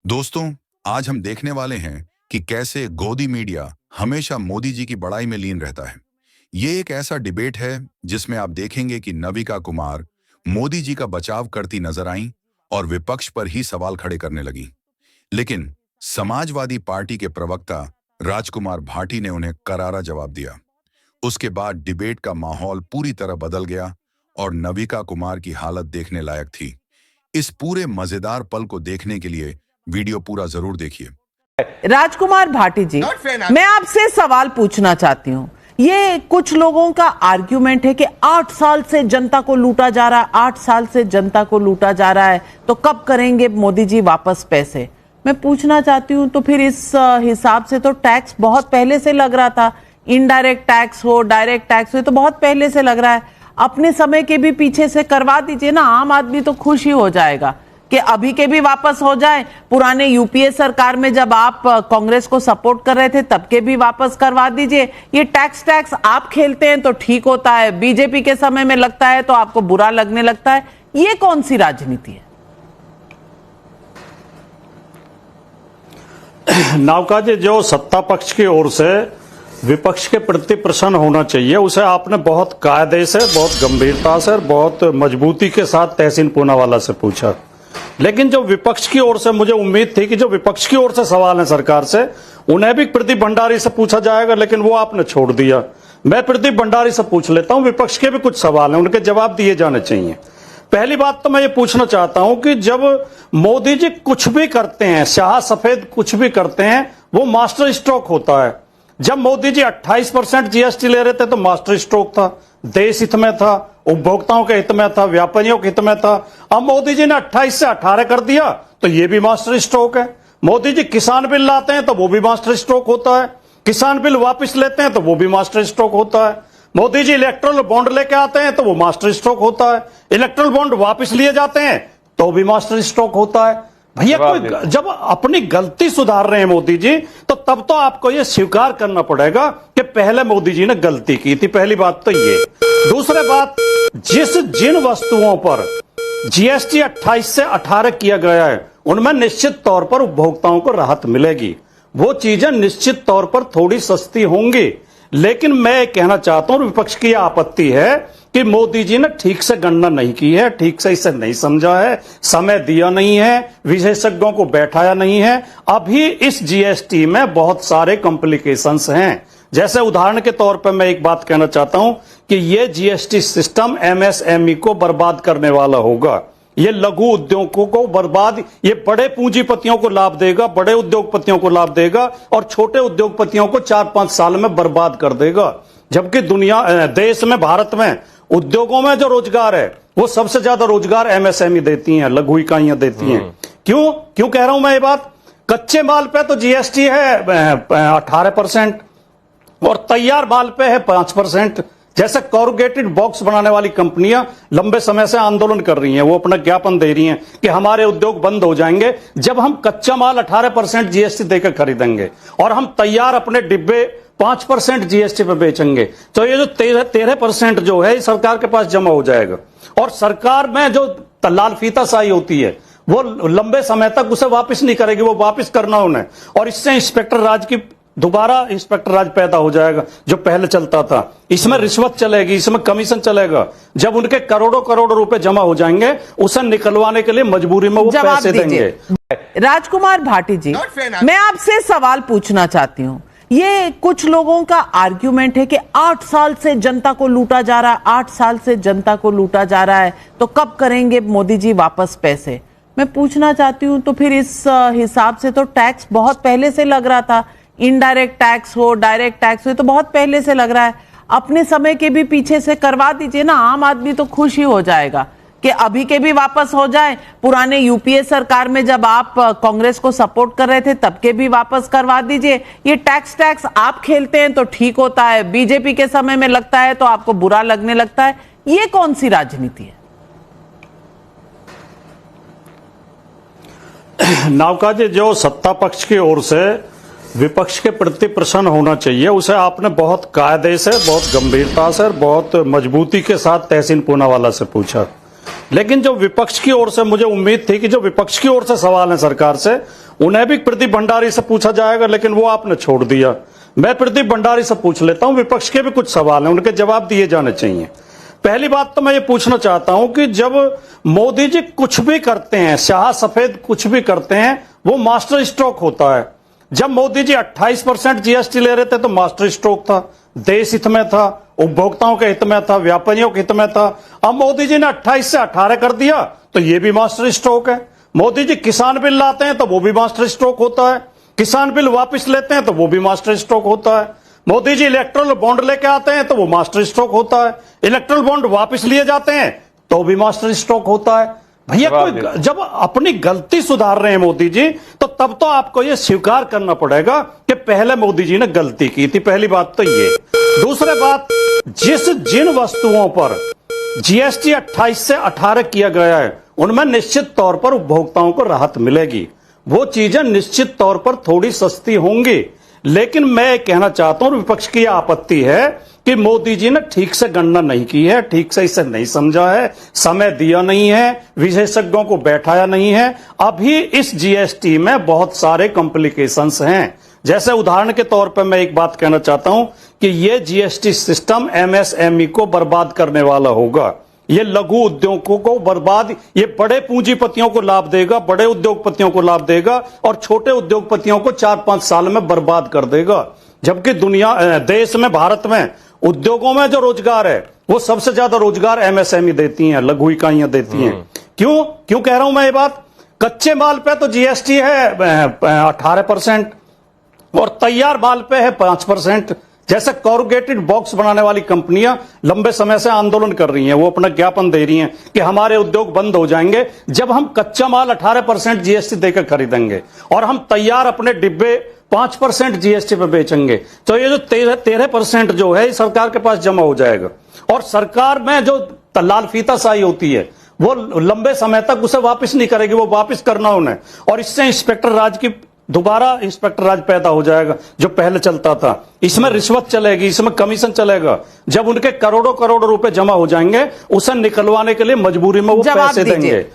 दोस्तों, आज हम देखने वाले हैं कि कैसे गोदी मीडिया हमेशा मोदी जी की बड़ाई में लीन रहता है। ये एक ऐसा डिबेट है जिसमें आप देखेंगे कि नविका कुमार मोदी जी का बचाव करती नजर आईं और विपक्ष पर ही सवाल खड़े करने लगी। लेकिन समाजवादी पार्टी के प्रवक्ता राजकुमार भाटी ने उन्हें करारा जवाब दिया। उसके बाद डिबेट का माहौल पूरी तरह बदल गया और नविका कुमार की हालत देखने लायक थी। इस पूरे मजेदार पल को देखने के लिए वीडियो पूरा जरूर देखिए। राजकुमार भाटी जी, मैं आपसे सवाल पूछना चाहती हूँ। ये कुछ लोगों का आर्ग्यूमेंट है कि 8 साल से जनता को लूटा जा रहा है, 8 साल से जनता को लूटा जा रहा है, तो कब करेंगे मोदी जी वापस पैसे। मैं पूछना चाहती हूँ, तो फिर इस हिसाब से तो टैक्स बहुत पहले से लग रहा था, इनडायरेक्ट टैक्स हो, डायरेक्ट टैक्स हो, तो बहुत पहले से लग रहा है। अपने समय के भी पीछे से करवा दीजिए ना, आम आदमी तो खुश ही हो जाएगा कि अभी के भी वापस हो जाए। पुराने यूपीए सरकार में जब आप कांग्रेस को सपोर्ट कर रहे थे तब के भी वापस करवा दीजिए। ये टैक्स आप खेलते हैं तो ठीक होता है, बीजेपी के समय में लगता है तो आपको बुरा लगने लगता है। ये कौन सी राजनीति है? नौका जी, जो सत्ता पक्ष की ओर से विपक्ष के प्रति प्रश्न होना चाहिए उसे आपने बहुत कायदे से, बहुत गंभीरता से, बहुत मजबूती के साथ तहसीन पूनावाला से पूछा। लेकिन जो विपक्ष की ओर से मुझे उम्मीद थी कि जो विपक्ष की ओर से सवाल है सरकार से, उन्हें भी प्रदीप भंडारी से पूछा जाएगा, लेकिन वो आपने छोड़ दिया। मैं प्रदीप भंडारी से पूछ लेता हूं, विपक्ष के भी कुछ सवाल हैं, उनके जवाब दिए जाने चाहिए। पहली बात तो मैं ये पूछना चाहता हूं कि जब मोदी जी कुछ भी करते हैं, शाह सफेद कुछ भी करते हैं, वो मास्टर स्ट्रोक होता है। जब मोदी जी 28% जीएसटी ले रहे थे तो मास्टर स्ट्रोक था, देश हित में था, उपभोक्ताओं के हित में था, व्यापारियों के हित में था। अब मोदी जी ने 28 से 18 कर दिया तो ये भी मास्टर स्ट्रोक है। मोदी जी किसान बिल लाते हैं तो वो भी मास्टर स्ट्रोक होता है, किसान बिल वापस लेते हैं तो वो भी मास्टर स्ट्रोक होता है। मोदी जी इलेक्ट्रल बॉन्ड लेके आते हैं तो वो मास्टर स्ट्रोक होता है, इलेक्ट्रल बॉन्ड वापस लिए जाते हैं तो भी मास्टर स्ट्रोक होता है। भैया, कोई जब अपनी गलती सुधार रहे हैं मोदी जी, तो तब तो आपको यह स्वीकार करना पड़ेगा कि पहले मोदी जी ने गलती की थी। पहली बात तो ये। दूसरी बात, जिन वस्तुओं पर जीएसटी 28 से 18 किया गया है उनमें निश्चित तौर पर उपभोक्ताओं को राहत मिलेगी, वो चीजें निश्चित तौर पर थोड़ी सस्ती होंगी। लेकिन मैं कहना चाहता हूं, विपक्ष की आपत्ति है कि मोदी जी ने ठीक से गणना नहीं की है, ठीक से इसे नहीं समझा है, समय दिया नहीं है, विशेषज्ञों को बैठाया नहीं है। अभी इस जीएसटी में बहुत सारे कॉम्प्लिकेशंस हैं। जैसे उदाहरण के तौर पर मैं एक बात कहना चाहता हूं कि यह जीएसटी सिस्टम एमएसएमई को बर्बाद करने वाला होगा। ये लघु उद्योगों को बर्बाद, ये बड़े पूंजीपतियों को लाभ देगा, बड़े उद्योगपतियों को लाभ देगा और छोटे उद्योगपतियों को 4-5 साल में बर्बाद कर देगा। जबकि देश में, भारत में उद्योगों में जो रोजगार है वो सबसे ज्यादा रोजगार एमएसएमई देती हैं, लघु इकाइयां देती हैं। क्यों कह रहा हूं मैं ये बात? कच्चे माल पे तो जीएसटी है 18% और तैयार माल पे है 5%। जैसे कॉरुगेटेड बॉक्स बनाने वाली कंपनियां लंबे समय से आंदोलन कर रही हैं, वो अपना ज्ञापन दे रही हैं कि हमारे उद्योग बंद हो जाएंगे जब हम कच्चा माल 18% जीएसटी देकर खरीदेंगे और हम तैयार अपने डिब्बे 5% जीएसटी पे बेचेंगे। तो ये जो 13% जो है सरकार के पास जमा हो जाएगा और सरकार में जो लाल फीताशाही होती है वो लंबे समय तक उसे वापस नहीं करेगी, वो वापस करना उन्हें। और इससे इंस्पेक्टर राज की दोबारा इंस्पेक्टर राज पैदा हो जाएगा जो पहले चलता था। इसमें रिश्वत चलेगी, इसमें कमीशन चलेगा। जब उनके करोड़ों रुपए जमा हो जाएंगे उसे निकलवाने के लिए मजबूरी में वो पैसे देंगे। राजकुमार भाटी जी, मैं आपसे सवाल पूछना चाहती हूँ। ये कुछ लोगों का आर्ग्यूमेंट है कि 8 साल से जनता को लूटा जा रहा है, 8 साल से जनता को लूटा जा रहा है, तो कब करेंगे मोदी जी वापस पैसे। मैं पूछना चाहती हूँ, तो फिर इस हिसाब से तो टैक्स बहुत पहले से लग रहा था, इनडायरेक्ट टैक्स हो, डायरेक्ट टैक्स हो, तो बहुत पहले से लग रहा है। अपने समय के भी पीछे से करवा दीजिए ना, आम आदमी तो खुश ही हो जाएगा कि अभी के भी वापस हो जाए। पुराने यूपीए सरकार में जब आप कांग्रेस को सपोर्ट कर रहे थे तब के भी वापस करवा दीजिए। ये टैक्स आप खेलते हैं तो ठीक होता है, बीजेपी के समय में लगता है तो आपको बुरा लगने लगता है। ये कौन सी राजनीति है? नौका जी, जो सत्ता पक्ष की ओर से विपक्ष के प्रति प्रश्न होना चाहिए उसे आपने बहुत कायदे से, बहुत गंभीरता से, बहुत मजबूती के साथ तहसीन पूनावाला से पूछा। लेकिन जो विपक्ष की ओर से मुझे उम्मीद थी कि जो विपक्ष की ओर से सवाल है सरकार से, उन्हें भी प्रदीप भंडारी से पूछा जाएगा, लेकिन वो आपने छोड़ दिया। मैं प्रदीप भंडारी से पूछ लेता हूं, विपक्ष के भी कुछ सवाल हैं, उनके जवाब दिए जाने चाहिए। पहली बात तो मैं ये पूछना चाहता हूं कि जब मोदी जी कुछ भी करते हैं, शाह सफेद कुछ भी करते हैं, वो मास्टर स्ट्रोक होता है। जब मोदी जी 28% जीएसटी ले रहे थे तो मास्टर स्ट्रोक था, देश हित में था, उपभोक्ताओं के हित में था, व्यापारियों के हित में था। अब मोदी जी ने 28 से 18 कर दिया तो ये भी मास्टर स्ट्रोक है। मोदी जी किसान बिल लाते हैं तो वो भी मास्टर स्ट्रोक होता है, किसान बिल वापस लेते हैं तो वो भी मास्टर स्ट्रोक होता है। मोदी जी इलेक्ट्रल बॉन्ड लेके आते हैं तो वो मास्टर स्ट्रोक होता है, इलेक्ट्रल बॉन्ड वापस लिए जाते हैं तो भी मास्टर स्ट्रोक होता है। भैया कोई जब अपनी गलती सुधार रहे हैं मोदी जी, तो तब तो आपको यह स्वीकार करना पड़ेगा कि पहले मोदी जी ने गलती की थी। पहली बात तो ये। दूसरी बात, जिन वस्तुओं पर जीएसटी 28 से 18 किया गया है, उनमें निश्चित तौर पर उपभोक्ताओं को राहत मिलेगी। वो चीजें निश्चित तौर पर थोड़ी सस्ती होंगी। लेकिन मैं कहना चाहता हूं, विपक्ष की आपत्ति है कि मोदी जी ने ठीक से गणना नहीं की है, ठीक से इसे नहीं समझा है, समय दिया नहीं है, विशेषज्ञों को बैठाया नहीं है। अभी इस जीएसटी में बहुत सारे कॉम्प्लिकेशंस हैं। जैसे उदाहरण के तौर पर मैं एक बात कहना चाहता हूं कि यह जीएसटी सिस्टम एमएसएमई को बर्बाद करने वाला होगा। ये लघु उद्योगों को बर्बाद, ये बड़े पूंजीपतियों को लाभ देगा, बड़े उद्योगपतियों को लाभ देगा, और छोटे उद्योगपतियों को 4-5 साल में बर्बाद कर देगा। जबकि देश में, भारत में उद्योगों में जो रोजगार है, वो सबसे ज्यादा रोजगार एमएसएमई देती हैं, लघु इकाइयां देती हैं। क्यों कह रहा हूं मैं ये बात? कच्चे माल पे तो जीएसटी है 18% और तैयार माल पे है 5%। जैसे कॉरुगेटेड बॉक्स बनाने वाली कंपनियां लंबे समय से आंदोलन कर रही हैं, वो अपना ज्ञापन दे रही हैं कि हमारे उद्योग बंद हो जाएंगे जब हम कच्चा माल 18% जीएसटी देकर खरीदेंगे और हम तैयार अपने डिब्बे 5% जीएसटी पे बेचेंगे। तो ये जो 13% जो है सरकार के पास जमा हो जाएगा, और सरकार में जो लाल फीताशाही होती है वो लंबे समय तक उसे वापस नहीं करेगी, वो वापस करना उन्हें। और इससे इंस्पेक्टर राज की दोबारा इंस्पेक्टर राज पैदा हो जाएगा जो पहले चलता था। इसमें रिश्वत चलेगी, इसमें कमीशन चलेगा। जब उनके करोड़ों रुपए जमा हो जाएंगे, उसे निकलवाने के लिए मजबूरी में वो पैसे देंगे।